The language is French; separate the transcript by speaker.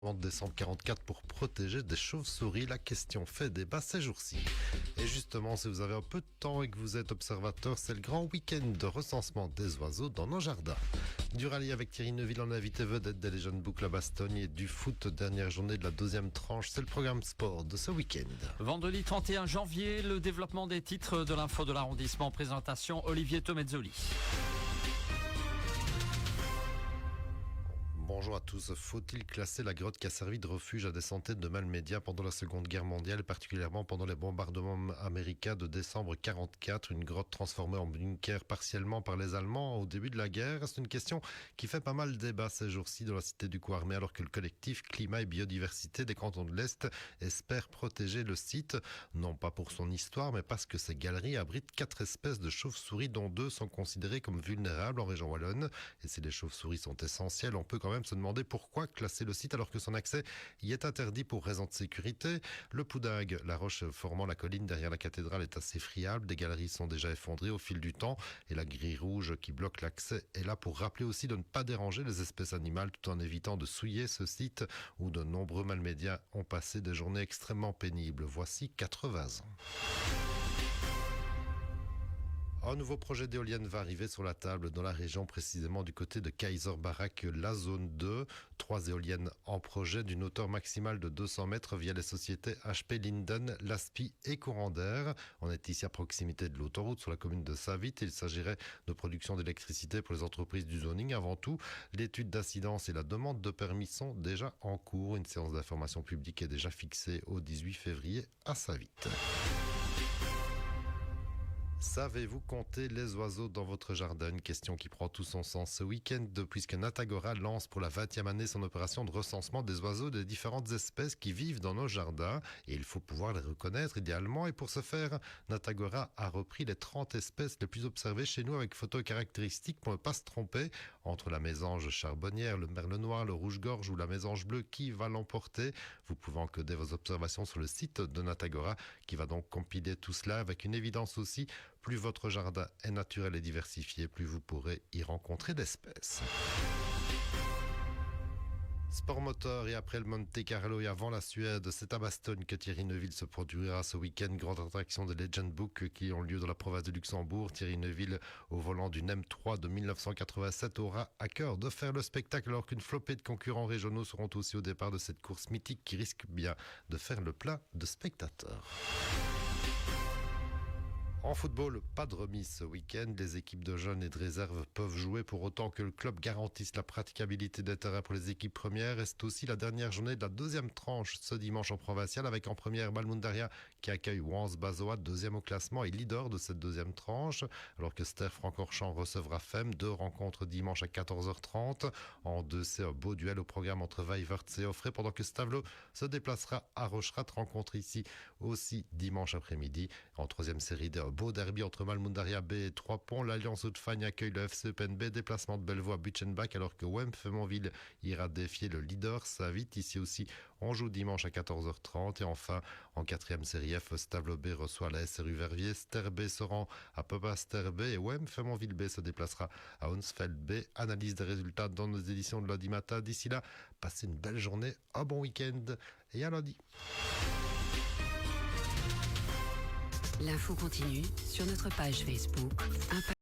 Speaker 1: De décembre 44 pour protéger des chauves-souris. La question fait débat ces jours-ci. Et justement, si vous avez un peu de temps et que vous êtes observateur, c'est le grand week-end de recensement des oiseaux dans nos jardins. Du rallye avec Thierry Neuville en invité vedette des Legend Book La Bastogne et du foot dernière journée de la deuxième tranche. C'est le programme sport de ce week-end.
Speaker 2: Vendredi 31 janvier, le développement des titres de l'info de l'arrondissement. Présentation Olivier Tomezzoli.
Speaker 1: Bonjour à tous. Faut-il classer la grotte qui a servi de refuge à des centaines de malmédias pendant la Seconde Guerre mondiale, et particulièrement pendant les bombardements américains de décembre 44, une grotte transformée en bunker partiellement par les Allemands au début de la guerre? C'est une question qui fait pas mal débat ces jours-ci dans la cité du Couarmé, alors que le collectif Climat et Biodiversité des cantons de l'Est espère protéger le site, non pas pour son histoire, mais parce que ces galeries abritent 4 espèces de chauves-souris, dont 2 sont considérées comme vulnérables en région wallonne. Et si les chauves-souris sont essentielles, on peut quand même se demander pourquoi classer le site alors que son accès y est interdit pour raison de sécurité. Le Poudague, la roche formant la colline derrière la cathédrale, est assez friable. Des galeries sont déjà effondrées au fil du temps et la grille rouge qui bloque l'accès est là pour rappeler aussi de ne pas déranger les espèces animales tout en évitant de souiller ce site où de nombreux malmédias ont passé des journées extrêmement pénibles. Voici 80 ans. Un nouveau projet d'éolienne va arriver sur la table dans la région, précisément du côté de Kaiserbarak, la zone 2. 3 éoliennes en projet d'une hauteur maximale de 200 mètres via les sociétés HP Linden, Laspi et Courant d'Air. On est ici à proximité de l'autoroute sur la commune de Savit. Il s'agirait de production d'électricité pour les entreprises du zoning avant tout. L'étude d'incidence et la demande de permis sont déjà en cours. Une séance d'information publique est déjà fixée au 18 février à Savit. Savez-vous compter les oiseaux dans votre jardin? Une question qui prend tout son sens ce week-end, puisque Natagora lance pour la 20e année son opération de recensement des oiseaux des différentes espèces qui vivent dans nos jardins. Et il faut pouvoir les reconnaître idéalement. Et pour ce faire, Natagora a repris les 30 espèces les plus observées chez nous avec photos caractéristiques pour ne pas se tromper. Entre la mésange charbonnière, le merle noir, le rouge-gorge ou la mésange bleue, qui va l'emporter? Vous pouvez encoder vos observations sur le site de Natagora, qui va donc compiler tout cela avec une évidence aussi. Plus votre jardin est naturel et diversifié, plus vous pourrez y rencontrer d'espèces. Sport moteur et après le Monte Carlo et avant la Suède, c'est à Bastogne que Thierry Neuville se produira ce week-end. Grande attraction de Legend Book qui ont lieu dans la province de Luxembourg. Thierry Neuville, au volant d'une M3 de 1987, aura à cœur de faire le spectacle alors qu'une flopée de concurrents régionaux seront aussi au départ de cette course mythique qui risque bien de faire le plein de spectateurs. En football, pas de remise ce week-end. Les équipes de jeunes et de réserve peuvent jouer pour autant que le club garantisse la praticabilité des terrains pour les équipes premières. Et c'est aussi la dernière journée de la deuxième tranche ce dimanche en provincial avec en première Balmundaria qui accueille Wans Bazoa, deuxième au classement et leader de cette deuxième tranche. Alors que Ster Francorchamps recevra Fem. 2 rencontres dimanche à 14h30. En 2, c'est un beau duel au programme entre Weivert et Offray pendant que Stavelot se déplacera à Rocherat. Rencontre ici aussi dimanche après-midi. En troisième série de beau derby entre Malmundaria B et Trois-Ponts. L'Alliance Haute-Fagne accueille le FC PNB. Déplacement de Bellevoie à Butchenbach alors que Wemp-Femonville ira défier le leader Savit. Ici aussi, on joue dimanche à 14h30. Et enfin, en 4e série F, Stavelot B reçoit la SRU Verviers. Ster B se rend à Ster B et Wemp-Femonville B se déplacera à Honsfeld B. Analyse des résultats dans nos éditions de lundi matin. D'ici là, passez une belle journée, un bon week-end et à lundi.
Speaker 3: L'info continue sur notre page Facebook.